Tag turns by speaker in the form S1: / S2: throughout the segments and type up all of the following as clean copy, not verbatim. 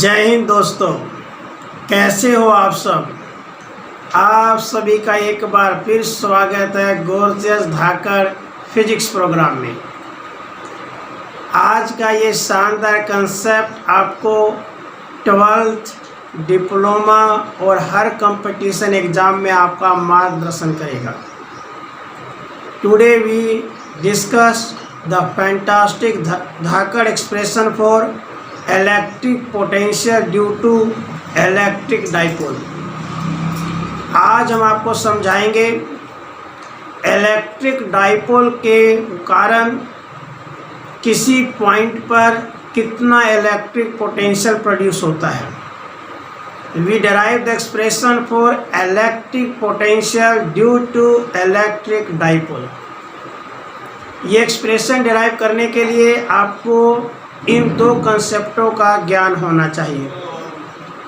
S1: जय हिंद दोस्तों, कैसे हो आप सब। आप सभी का एक बार फिर स्वागत है गॉर्जियस धाकड़ फिजिक्स प्रोग्राम में। आज का ये शानदार कंसेप्ट आपको 12th डिप्लोमा और हर कंपटीशन एग्ज़ाम में आपका मार्गदर्शन करेगा। Today we discuss the fantastic धाकड़ expression for electric potential due to electric dipole. आज हम आपको समझाएंगे इलेक्ट्रिक डाइपोल के कारण किसी पॉइंट पर कितना इलेक्ट्रिक पोटेंशियल प्रोड्यूस होता है। We derive the expression for electric potential due to electric dipole. ये एक्सप्रेशन डिराइव करने के लिए आपको इन दो कंसेप्टों का ज्ञान होना चाहिए।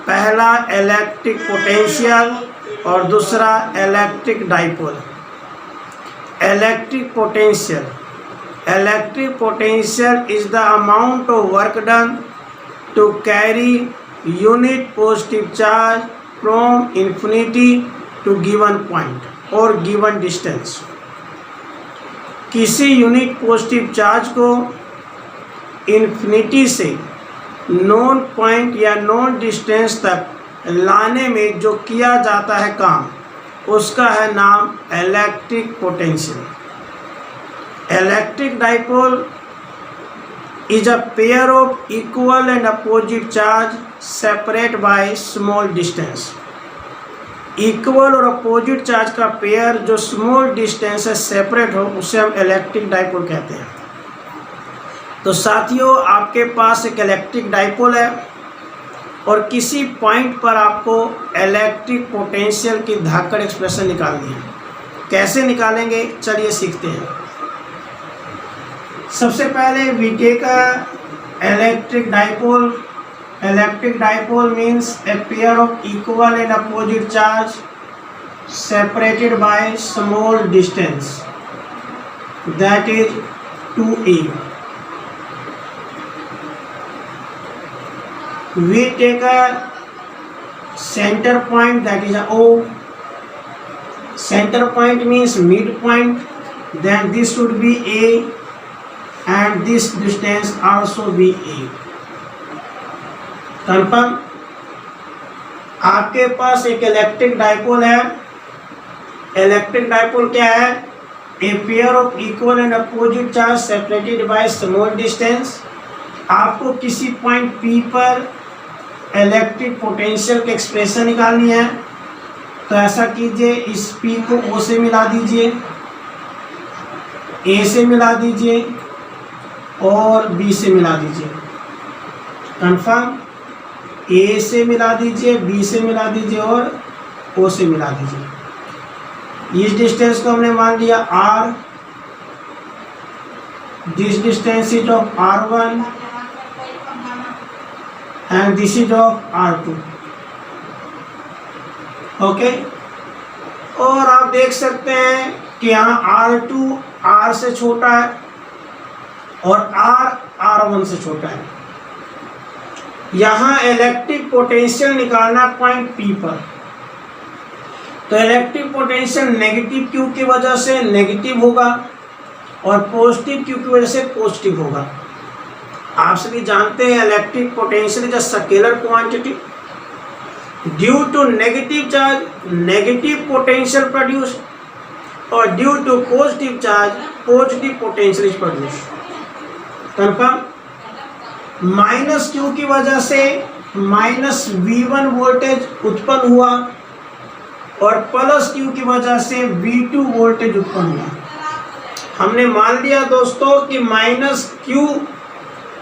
S1: पहला इलेक्ट्रिक पोटेंशियल और दूसरा electric dipole. Electric potential is the amount of work done to carry unit positive charge from infinity to given point और गिवन डिस्टेंस। किसी यूनिट पॉजिटिव चार्ज को इन्फिनिटी से नॉन पॉइंट या नॉन डिस्टेंस तक लाने में जो किया जाता है काम, उसका है नाम electric potential. Electric dipole is a pair of equal and opposite charge separate by small distance. Equal और अपोजिट चार्ज का पेयर जो स्मॉल डिस्टेंस से सेपरेट हो, उसे हम इलेक्ट्रिक डाइपोल कहते हैं। तो साथियों, आपके पास एक इलेक्ट्रिक डाइपोल है और किसी पॉइंट पर आपको इलेक्ट्रिक पोटेंशियल की धाकड़ एक्सप्रेशन निकालनी है। कैसे निकालेंगे, चलिए सीखते हैं। सबसे पहले we take electric dipole. Electric dipole means a pair of equal and opposite charge separated by small distance, that is 2a. We take a center point, that is a O. Center point means midpoint. Then this should be A and this distance also be A. Confirm? आपके पास एक electric dipole है। Electric dipole क्या है? A pair of equal and opposite charge separated by small distance. आपको किसी point P पर electric potential की expression निकालनी है। तो ऐसा कीजिए, इस P को O से मिला दीजिए, A से मिला दीजिए और B से मिला दीजिए। कंफर्म? A से मिला दीजिए, B से मिला दीजिए और O से मिला दीजिए। इस डिस्टेंस को हमने मान लिया R। This distance is of R1 and this is of R2. Okay, और आप देख सकते हैं कि यहाँ R2 R से छोटा है और R R1 से छोटा है। यहाँ इलेक्ट्रिक पोटेंशियल निकालना पॉइंट P पर। तो इलेक्ट्रिक पोटेंशियल नेगेटिव Q की वजह से नेगेटिव होगा और पॉजिटिव Q की वजह से पॉजिटिव होगा। आप सभी जानते हैं electric potential is a scalar quantity. Due to negative charge negative potential produce और due to positive charge positive potential is produce. Confirm? Minus Q की वजह से माइनस V1 वोल्टेज उत्पन्न हुआ और प्लस Q की वजह से V2 वोल्टेज उत्पन्न हुआ। हमने मान लिया दोस्तों कि माइनस Q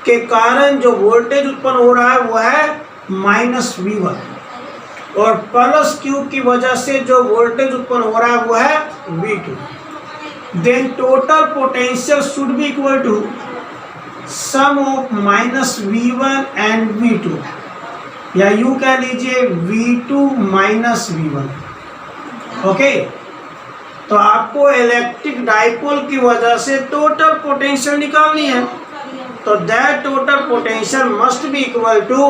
S1: के कारण जो वोल्टेज उत्पन्न हो रहा है वो है माइनस V1 और प्लस Q की वजह से जो वोल्टेज उत्पन्न हो रहा है वो है V2। Then total potential should be equal to sum of minus V1 and V2, या यू कह लीजिए V2 माइनस V1। ओके, तो आपको इलेक्ट्रिक डाइपोल की वजह से टोटल पोटेंशियल निकालनी है। तो that total potential must be equal to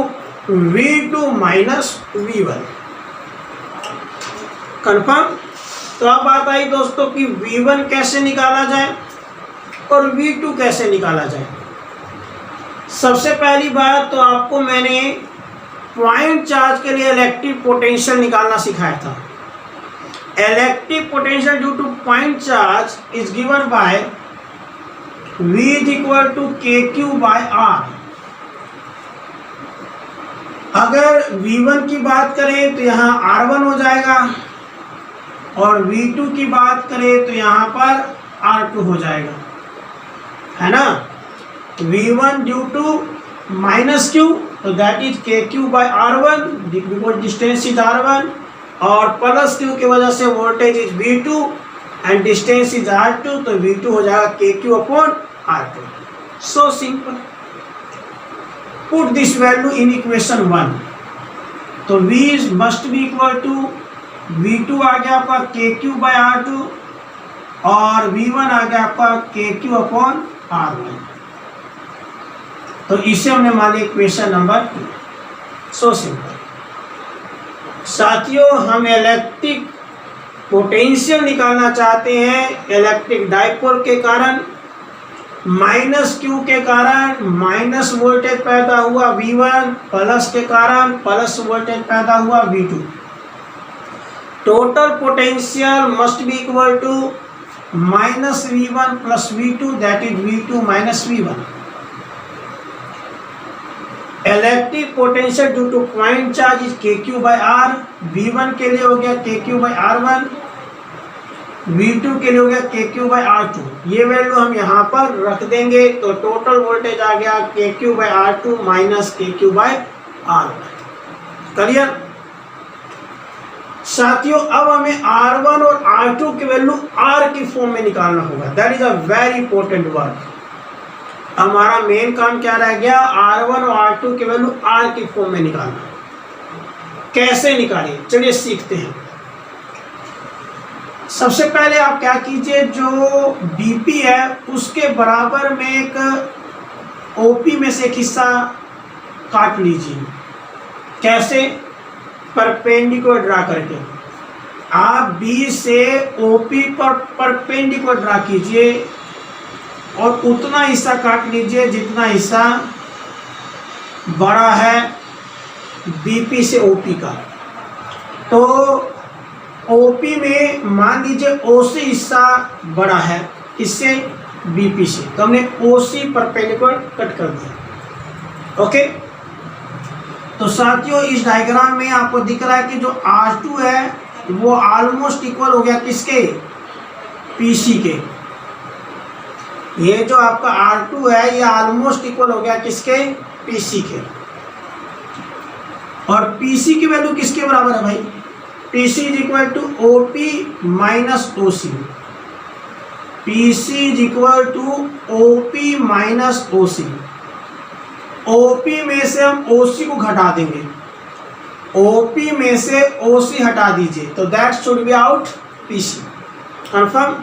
S1: V2 minus V1। Confirm. तो अब बात आई दोस्तों कि V1 कैसे निकाला जाए और V2 कैसे निकाला जाए। सबसे पहली बात तो आपको मैंने पॉइंट चार्ज के लिए इलेक्ट्रिक पोटेंशियल निकालना सिखाया था। Electric potential due to point charge is given by V is equal to KQ by R। अगर V1 की बात करें तो यहाँ R1 हो जाएगा और V2 की बात करें तो यहाँ पर R2 हो जाएगा, है ना। V1 due to minus Q तो that is KQ by R1 because distance is R1, और प्लस Q की वजह से voltage is V2 and distance is R2 तो V2 हो जाएगा KQ upon R2। So simple. Put this value in equation 1। तो V must be equal to V2 आ गया आपका KQ बाय R2 और V1 आ गया आपका KQ अपॉन R1। तो इसे हमने मान लिया इक्वेशन नंबर 2। So simple. साथियों, हम इलेक्ट्रिक पोटेंशियल निकालना चाहते हैं इलेक्ट्रिक डाइपोल के कारण माइनस Q के कारण माइनस वोल्टेज पैदा हुआ V1, प्लस के कारण प्लस वोल्टेज पैदा हुआ V2। Total potential must be equal to minus V1 plus V2 that is V2 minus V1। Electric potential due to point charge is KQ by R। V1 के लिए हो गया KQ by R1, V2 के लिए हो गया KQ by R2। ये value हम यहाँ पर रख देंगे तो टोटल वोल्टेज आ गया KQ by R2 minus KQ by R1। Clear. साथियों, अब हमें R1 और R2 की वैल्यू R की फॉर्म में निकालना होगा। That is a very important work. हमारा मेन काम क्या रह गया, R1 और R2 की वैल्यू R की फॉर्म में निकालना। कैसे निकालें, चलिए सीखते हैं। सबसे पहले आप क्या कीजिए, जो BP है उसके बराबर में एक OP में से एक हिस्सा काट लीजिए। कैसे, परपेंडिकुलर ड्रा करके। आप B से OP पर परपेंडिकुलर ड्रा कीजिए और उतना हिस्सा काट लीजिए जितना हिस्सा बड़ा है BP से OP का। तो OP में मान लीजिए OC हिस्सा बड़ा है इससे BP से, तो हमने OC परपेंडिकुलर कट कर दिया। ओके। तो साथियों, इस डायग्राम में आपको दिख रहा है कि जो R2 है वो ऑलमोस्ट इक्वल हो गया किसके, PC के। ये जो आपका R2 है ये ऑलमोस्ट इक्वल हो गया किसके, PC के। और PC की वैल्यू किसके बराबर है भाई, PC is equal to OP minus OC। PC is equal to OP minus OC। OP में से हम OC को घटा देंगे, OP में से OC हटा दीजिए तो that should be out PC। Confirm.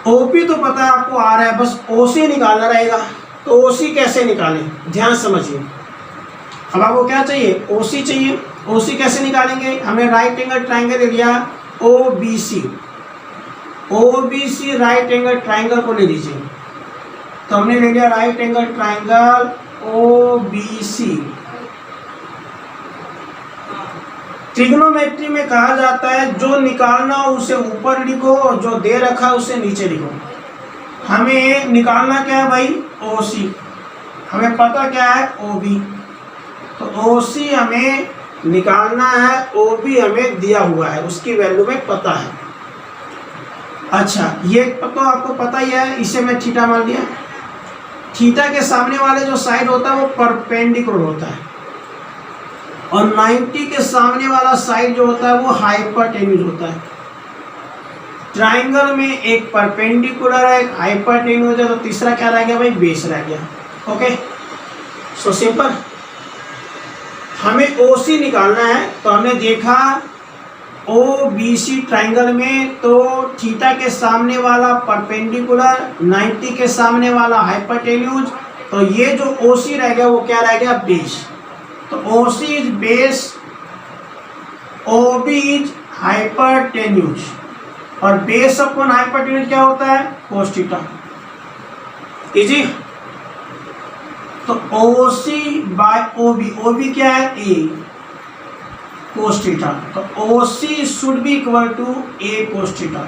S1: OP तो पता है आपको आ रहा है, बस OC निकालना रहेगा। तो OC कैसे निकालें, ध्यान समझिए। अब आपको क्या चाहिए, OC चाहिए। OC कैसे निकालेंगे, हमें राइट एंगल ट्राइंगल ले लिया OBC। OBC right angle triangle को ले लीजिए, तो हमने ले लिया right angle triangle OBC। Trigonometry में कहा जाता है जो निकालना हो उसे ऊपर लिखो और जो दे रखा है उसे नीचे लिखो। हमें निकालना क्या है भाई, OC। हमें पता क्या है, OB। तो OC हमें निकालना है, OB हमें दिया हुआ है, उसकी वैल्यू में पता है। अच्छा, ये तो आपको पता ही है, इसे मैं थीटा मान लिया। थीटा के सामने वाले जो साइड होता है वो परपेंडिकुलर होता है और 90 के सामने वाला साइड जो होता है वो हाइपरटेन्यूज होता है। ट्राइंगल में एक परपेंडिकुलर है, एक हाइपरटेन्यूज है, तो तीसरा क्या रह गया भाई, बेस रह गया। Okay, so simple. हमें OC निकालना है, तो हमने देखा OBC ट्राइंगल में तो थीटा के सामने वाला परपेंडिकुलर, 90 के सामने वाला हाइपरटेन्यूज तो ये जो OC रह गया वो क्या रह गया, बेस। तो OC is base, OB is hypotenuse, और बेस अपॉन हाइपरटेन्यूज क्या होता है, cos थीटा। इजी। तो OC बाय OB क्या है, A cos थीटा। तो OC should be equal to A cos theta.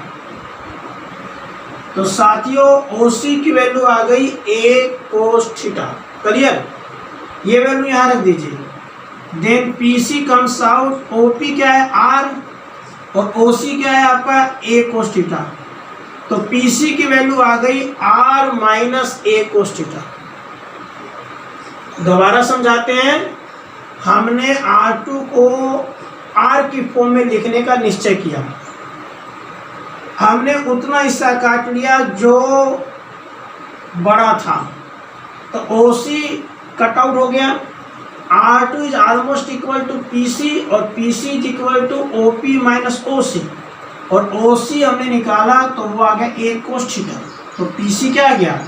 S1: तो साथियों OC की वैल्यू आ गई A cos थीटा। क्लियर, ये वैल्यू यहां रख दीजिए। Then PC comes out, OP क्या है R, और OC क्या है आपका A cos थीटा। तो PC की वैल्यू आ गई R minus A cos theta. दोबारा समझाते हैं, हमने R2 को R की फॉर्म में लिखने का निश्चय किया। हमने उतना हिस्सा काट लिया जो बड़ा था, तो OC कट आउट हो गया। R2 is almost equal to PC, और PC is equal to OP minus OC, और OC हमने निकाला तो वो आ गया A cos थीटा। तो PC क्या आ गया,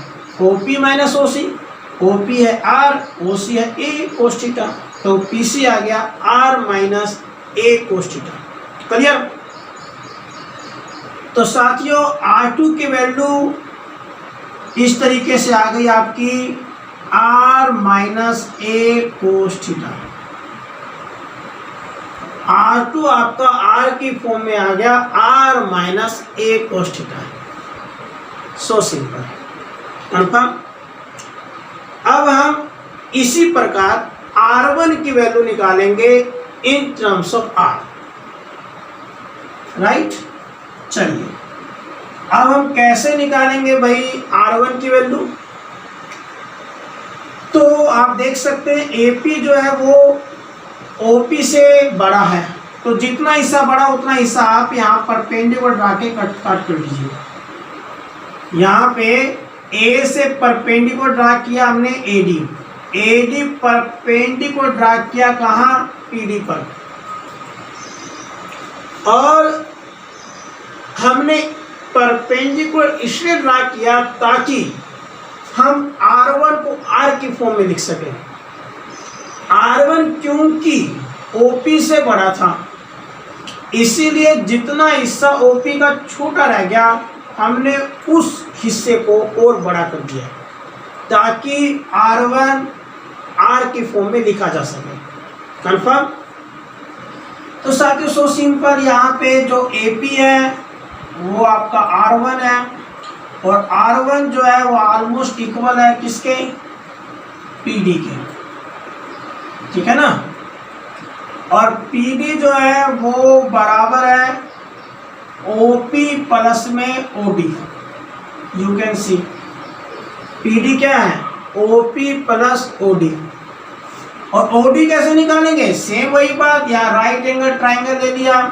S1: OP माइनस OC, OP है R, OC है A cos थीटा। तो PC आ गया R minus A cos theta. Clear. तो साथियों R2 की वैल्यू इस तरीके से आ गई आपकी R minus A cos theta. R2 आपका R की फॉर्म में आ गया R minus A cos theta. So simple, confirm. अब हम इसी प्रकार R1 की वैल्यू निकालेंगे in terms of R, right. चलिए अब हम कैसे निकालेंगे भाई R1 की वैल्यू। तो आप देख सकते हैं AP जो है वो OP से बड़ा है, तो जितना हिस्सा बड़ा उतना हिस्सा आप यहाँ परपेंडिकुलर ड्रा के काट कर लीजिए। यहाँ पे A से परपेंडिकुलर ड्रा किया हमने AD परपेंडिकुलर ड्रा किया कहाँ, PD पर, और हमने परपेंडिकुलर इसलिए ड्रा किया ताकि हम R1 को R की फॉर्म में लिख सकें। R1 क्योंकि OP से बड़ा था, इसीलिए जितना हिस्सा OP का छोटा रह गया हमने उस हिस्से को और बड़ा कर दिया ताकि R1 R की फॉर्म में लिखा जा सके। कंफर्म। तो साथियों सो सिंपल, यहाँ पे जो AP है वो आपका R1 है, और R1 जो है वो ऑलमोस्ट इक्वल है किसके, PD के, ठीक है ना। और PD जो है वो बराबर है OP प्लस में OD। You can see PD क्या है, OP प्लस OD। और OD कैसे निकालेंगे, सेम वही बात, यहाँ राइट एंगल ट्राइंगल ले लिया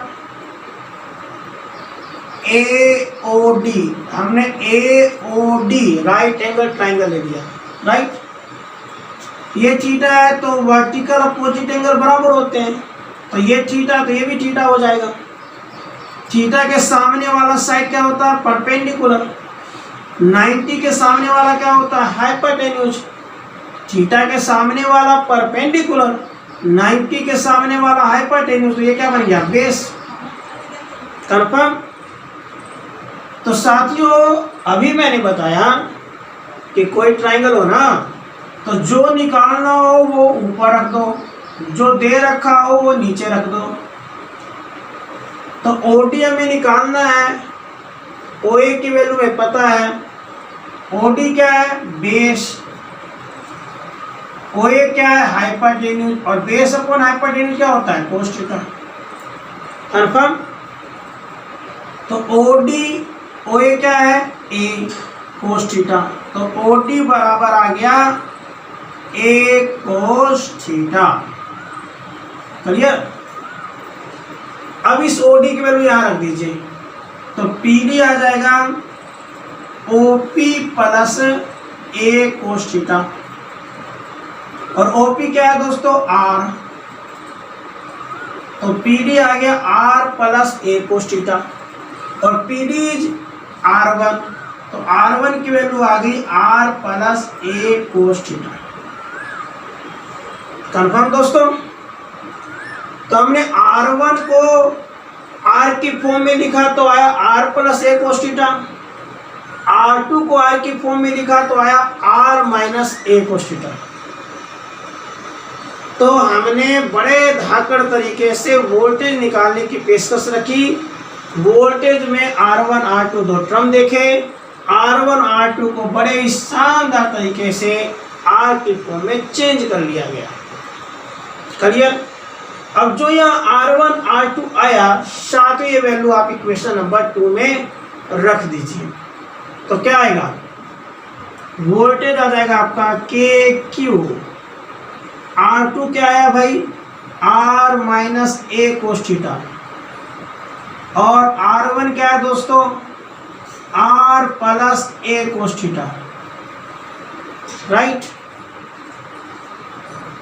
S1: AOD, हमने AOD राइट एंगल ट्राइंगल ले लिया, राइट। ये थीटा है तो वर्टिकल अपोजिट एंगल बराबर होते हैं, तो ये थीटा तो ये भी थीटा हो जाएगा। थीटा के सामने वाला साइड क्या होता है, परपेंडिकुलर। 90 के सामने वाला क्या होता है, हाइपोटेन्यूज। थीटा के सामने वाला परपेंडिकुलर, 90 के सामने वाला हाइपोटेन्यूज, तो ये क्या बन गया, बेस। कंफर्म। तो साथियों अभी मैंने बताया कि कोई ट्राइंगल हो ना, तो जो निकालना हो वो ऊपर रख दो, जो दे रखा हो वो नीचे रख दो। तो OD हमें निकालना है, OA की वैल्यू में पता है, OD क्या है, बेस, OA क्या है, हाइपोटेन्यूज, और बेस अपॉन हाइपोटेन्यूज क्या होता है, cos थीटा। कंफर्म। तो OA क्या है, A cos थीटा। तो OD बराबर आ गया A cos थीटा। क्लियर। अब इस OD की वैल्यू यहां रख दीजिए, तो PD आ जाएगा OP plus A cos theta, और OP क्या है दोस्तों, R, तो PD आ गया R plus A cos theta, और PD इज R1, तो R1 की वैल्यू आ गई R plus A cos theta. Confirm दोस्तों? तो हमने R1 को R की फॉर्म में लिखा तो आया R plus A cos theta, R2 को R की फॉर्म में लिखा तो आया R minus A cos theta. तो हमने बड़े धाकड़ तरीके से वोल्टेज निकालने की पेशकश रखी। वोल्टेज में R1 R2 दो टर्म देखे, R1 R2 को बड़े ही शानदार तरीके से R की फॉर्म में चेंज कर लिया गया। क्लियर? अब जो यहाँ R1 R2 आया, साथ ही ये वैल्यू आप इक्वेशन नंबर 2 में रख दीजिए। तो क्या आएगा? वोल्टेज आ जाएगा आपका के क्यू। R2 क्या आया भाई? R minus A cos theta. और R1 क्या है दोस्तों? R plus A cos theta. Right?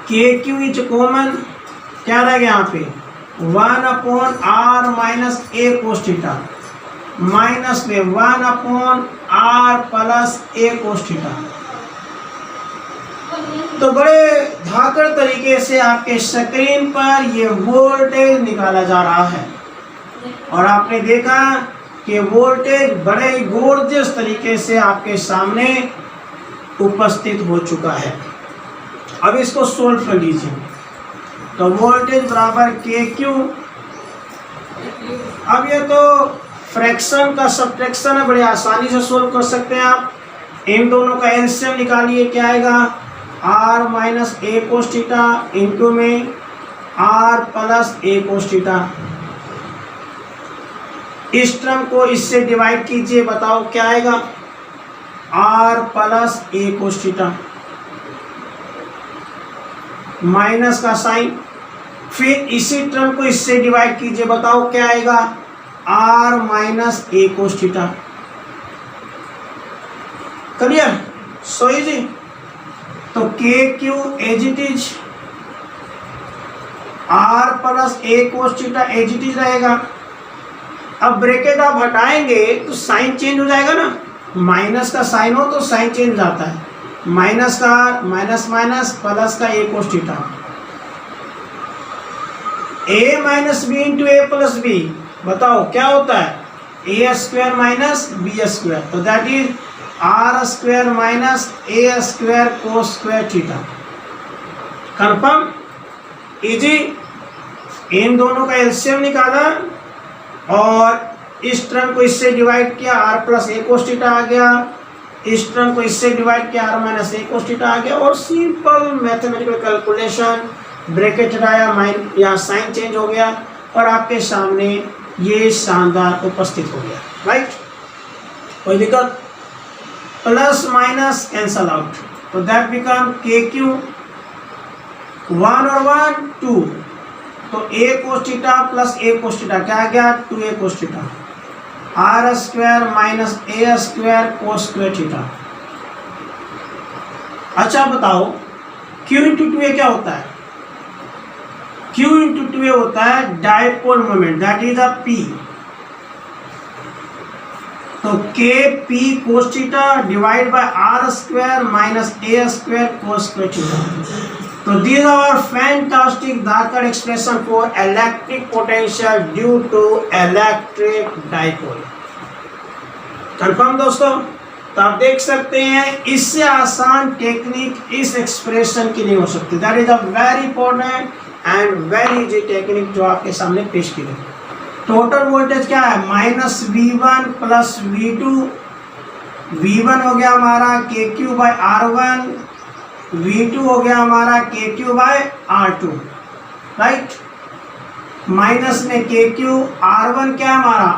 S1: के क्यू इज कॉमन, क्या रहेगा यहाँ पे? 1/R minus A cos theta minus में 1/R plus A cos theta. तो बड़े धाकड़ तरीके से आपके स्क्रीन पर ये वोल्टेज निकाला जा रहा है और आपने देखा कि वोल्टेज बड़े ही गोर्जियस तरीके से आपके सामने उपस्थित हो चुका है। अब इसको सोल्व कर लीजिए। तो वोल्टेज बराबर के क्यू। अब ये तो फ्रैक्शन का सब्ट्रैक्शन है, बड़े आसानी से सोल्व कर सकते हैं आप। इन दोनों का एलसीएम निकालिए, क्या आएगा? R minus A cos theta into में R plus A cos theta. इस टर्म को इससे डिवाइड कीजिए, बताओ क्या आएगा? R plus A cos theta minus का साइन, फिर इसी टर्म को इससे डिवाइड कीजिए, बताओ क्या आएगा? R minus A cos theta. Clear? So easy. तो K Q as it is, R plus A cos theta as it is रहेगा। अब ब्रैकेट आप हटाएंगे तो साइन चेंज हो जाएगा ना, माइनस का साइन हो तो साइन चेंज हो जाता है, माइनस का माइनस माइनस, प्लस का A cos theta. A minus B into A plus B, बताओ क्या होता है? A square minus B square, तो that is R square minus A square cos square theta. Confirm? Easy. इन दोनों का एलसीएम निकाला और इस टर्म को इससे डिवाइड किया, R plus A cos theta आ गया। इस टर्म को इससे डिवाइड किया, R minus A cos theta आ गया। और सिंपल मैथमेटिकल कैलकुलेशन, ब्रैकेट हटाया, माइन यहाँ साइन चेंज हो गया और आपके सामने ये शानदार उपस्थित हो गया। राइट? कोई दिक्कत? प्लस माइनस कैंसल आउट, तो दैट बिकम के क्यू 1 और 1 2, तो A cos theta plus A cos theta क्या आ गया? 2a cos theta. R square minus A square cos square theta. अच्छा बताओ, Q इंटू 2a क्या होता है? Q इंटू 2a होता है dipole moment, that is a P। तो K P cos theta divide by R square minus A square cos square theta. तो these are fantastic धाकड़ expression for electric potential due to electric dipole। Confirm दोस्तों? तो आप देख सकते हैं इससे आसान टेक्निक इस एक्सप्रेशन की नहीं हो सकती। That is a very important and very easy technique जो आपके सामने पेश की गई। टोटल वोल्टेज क्या है? Minus V1 plus V2। V1 हो गया हमारा के क्यू बाय R1, V2 हो गया हमारा के Q by R2। Right? Minus में के क्यू, R1 क्या है हमारा?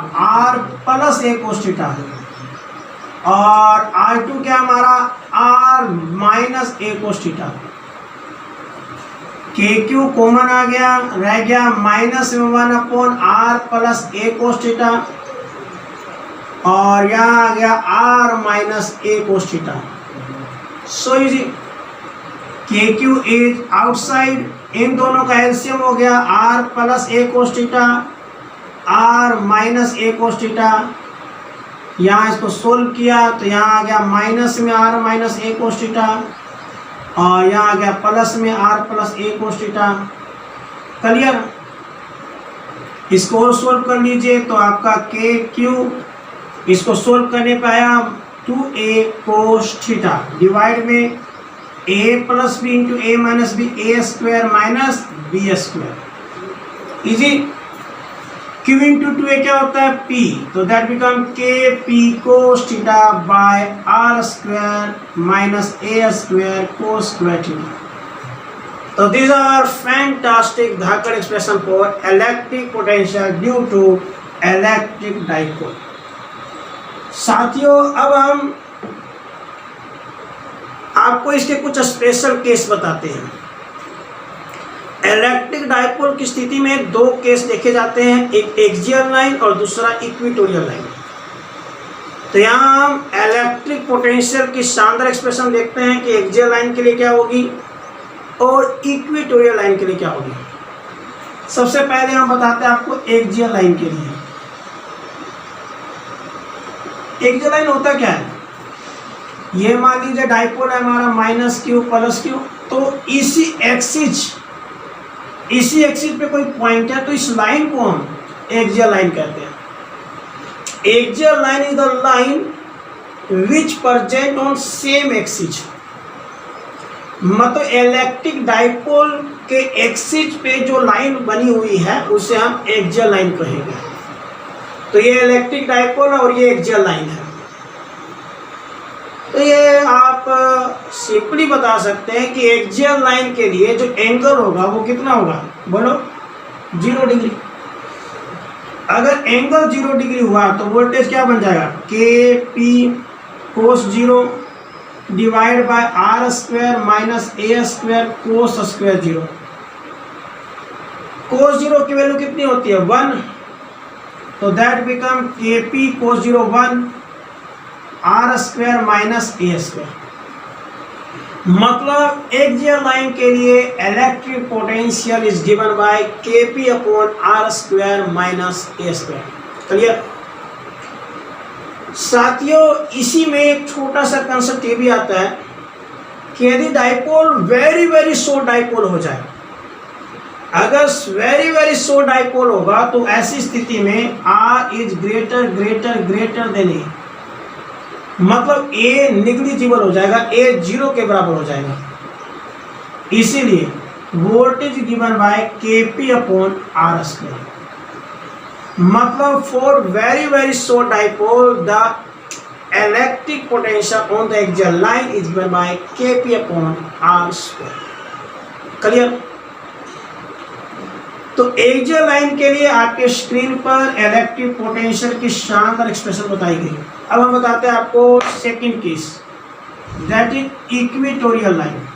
S1: R plus A cos theta और R2 क्या हमारा? R minus A cos theta. के क्यू कॉमन आ गया, रह गया माइनस में 1/R plus A cos theta और यहाँ आ गया R minus A cos theta. So easy. के क्यू इज आउटसाइड, इन दोनों का एलसीएम हो गया R plus A cos theta, R minus A cos theta. यहाँ इसको सोल्व किया तो यहाँ आ गया माइनस में R minus A cos theta, और यहाँ आ गया प्लस में R plus A cos theta. Clear? इसको और सोल्व कर लीजिए तो आपका के क्यू, इसको सोल्व करने पे आया 2a कोस थीटा डिवाइड में a plus B into A minus B, A square minus B square. Easy. q into 2a क्या होता है p, तो that become K P cos theta by R square minus A square cos square theta. So these are fantastic Dhakkar expression for electric potential due to electric dipole। साथियों अब हम आपको इसके कुछ स्पेशल केस बताते हैं। Electric dipole की स्थिति में दो केस देखे जाते हैं, एक एक्सियल लाइन और दूसरा इक्वेटोरियल लाइन। तो यहाँ हम इलेक्ट्रिक पोटेंशियल की शानदार एक्सप्रेशन देखते हैं कि एक्सियल लाइन के लिए क्या होगी और इक्वेटोरियल लाइन के लिए क्या होगी। सबसे पहले हम बताते हैं आपको एक्सियल लाइन के लिए। एक्सियल लाइन होता क्या है, ये मान लीजिए डाइपोल है हमारा माइनस क्यू प्लस क्यू, तो इसी एक्सिस पे कोई पॉइंट है तो इस लाइन को हम एक्सियल लाइन कहते हैं। Axial line is the line which present on same axis. मतलब इलेक्ट्रिक डाइपोल के एक्सिस पे जो लाइन बनी हुई है उसे हम एक्सियल लाइन कहेंगे। तो ये इलेक्ट्रिक डाइपोल और ये एक्सियल लाइन है। तो ये आप सिंपली बता सकते हैं कि एक्सियल लाइन के लिए जो एंगल होगा वो कितना होगा, बोलो 0 डिग्री। अगर एंगल 0 डिग्री हुआ तो वोल्टेज क्या बन जाएगा, K P cos 0 divide by R square minus A square cos square 0। Cos 0 की वैल्यू कितनी होती है 1, तो that become K P cos 0 1 R square minus A square. मतलब एक्सियल लाइन के लिए electric potential is given by K P upon R square minus A square. Clear? साथियों इसी में एक छोटा सा कंसेप्ट ये भी आता है कि यदि dipole very very short dipole हो जाए, अगर वेरी वेरी शॉर्ट डाइपोल होगा तो ऐसी स्थिति में R is greater greater greater than A, मतलब ए निग्लिजिबल हो जाएगा, ए 0 के बराबर हो जाएगा। इसीलिए voltage given by K P upon R square. मतलब for very very short dipole the electric potential on the axial line is given bye Kp upon r square. Clear? तो एक्सियल लाइन के लिए आपके स्क्रीन पर electric potential की शानदार expression बताई गई। अब हम बताते हैं आपको second case, that is equatorial line.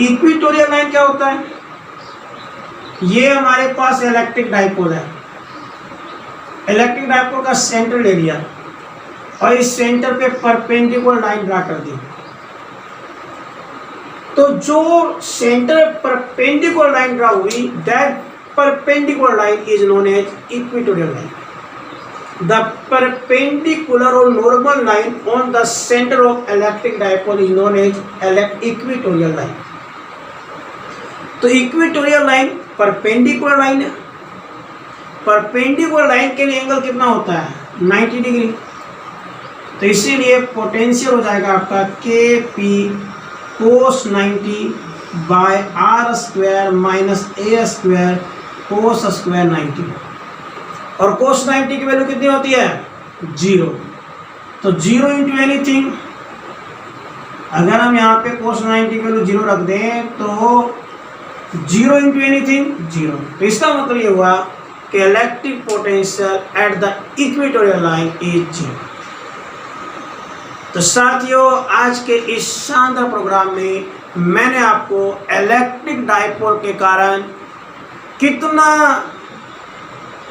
S1: Equatorial line क्या होता है, ये हमारे पास इलेक्ट्रिक डाइपोल है। इलेक्ट्रिक डाइपोल का सेंटर ले लिया और इस सेंटर पे परपेंडिकुलर लाइन ड्रा कर दी। तो जो सेंटर परपेंडिकुलर लाइन ड्रा हुई, that perpendicular line is known as equatorial line. The perpendicular और normal line on the centre of electric dipole is known as equatorial line. तो equatorial line perpendicular line है। Perpendicular line के लिए angle कितना होता है 90 degree. तो इसीलिए पोटेंशियल हो जाएगा आपका K P cos 90 by R square minus A square cos square 90। और कोस 90 की वैल्यू कितनी होती है 0। तो 0 इंटू एनीथिंग, अगर हम यहाँ पे कोस 90 की वैल्यू 0 रख दें तो 0 इंटू एनीथिंग 0। तो इसका मतलब ये हुआ कि electric potential at the equatorial line is 0। तो साथियों आज के इस शानदार प्रोग्राम में मैंने आपको इलेक्ट्रिक डाइपोल के कारण कितना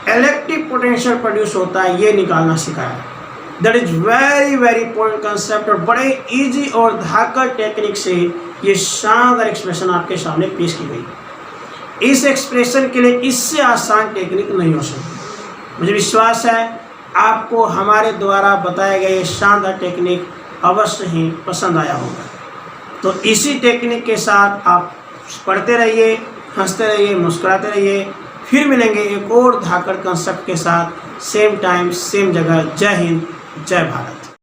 S1: इलेक्ट्रिक पोटेंशियल प्रोड्यूस होता है ये निकालना सिखाया। That is very very important concept और बड़े इजी और धाकड़ टेक्निक से ये शानदार एक्सप्रेशन आपके सामने पेश की गई। इस एक्सप्रेशन के लिए इससे आसान टेक्निक नहीं हो सकती। मुझे विश्वास है आपको हमारे द्वारा बताया गया ये शानदार टेक्निक अवश्य ही पसंद आया होगा। तो इसी टेक्निक के साथ आप पढ़ते रहिए, हंसते रहिए, मुस्कुराते रहिए। फिर मिलेंगे एक और धाकड़ कंसेप्ट के साथ, सेम टाइम सेम जगह। जय हिंद, जय भारत।